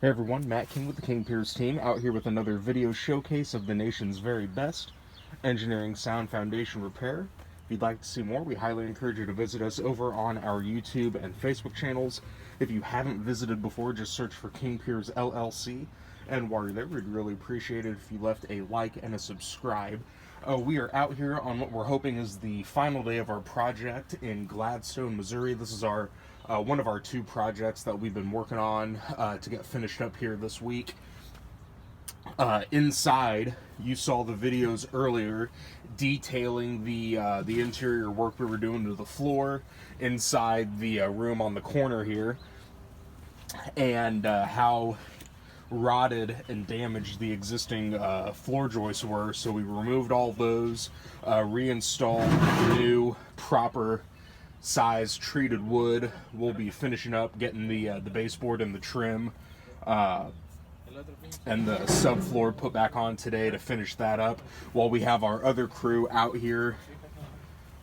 Hey everyone, Matt King with the King Piers team, out here with another video showcase of the nation's very best engineering sound foundation repair. If you'd like to see more, we highly encourage you to visit us over on our YouTube and Facebook channels. If you haven't visited before, just search for King Piers LLC. And while you're there, we'd really appreciate it if you left a like and a subscribe. We are out here on what we're hoping is the final day of our project in Gladstone, Missouri. This is our one of our two projects that we've been working on to get finished up here this week. Inside, you saw the videos earlier detailing the interior work we were doing to the floor inside the room on the corner here, and how rotted and damaged the existing floor joists were. So we removed all those, reinstalled new proper size treated wood. We'll be finishing up getting the baseboard and the trim and the subfloor put back on today to finish that up, while we have our other crew out here.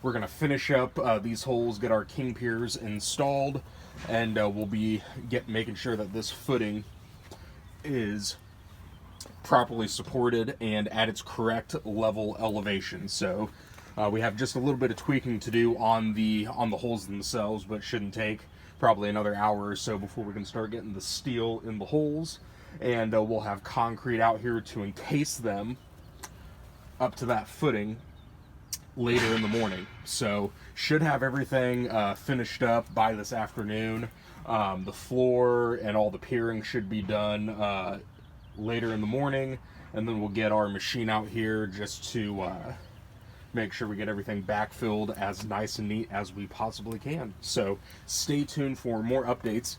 We're gonna finish up these holes, get our King Piers installed, and we'll be making sure that this footing is properly supported and at its correct level elevation. So we have just a little bit of tweaking to do on the holes themselves, but it shouldn't take probably another hour or so before we can start getting the steel in the holes. And we'll have concrete out here to encase them up to that footing later in the morning. So should have everything finished up by this afternoon. The floor and all the piering should be done later in the morning, and then we'll get our machine out here just to make sure we get everything backfilled as nice and neat as we possibly can. So stay tuned for more updates.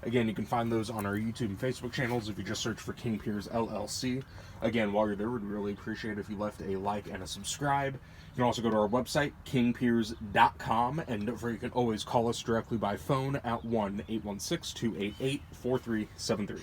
Again, you can find those on our YouTube and Facebook channels if you just search for King Piers LLC. Again, while you're there, we'd really appreciate it if you left a like and a subscribe. You can also go to our website, kingpiers.com, and don't forget you can always call us directly by phone at 1-816-288-4373.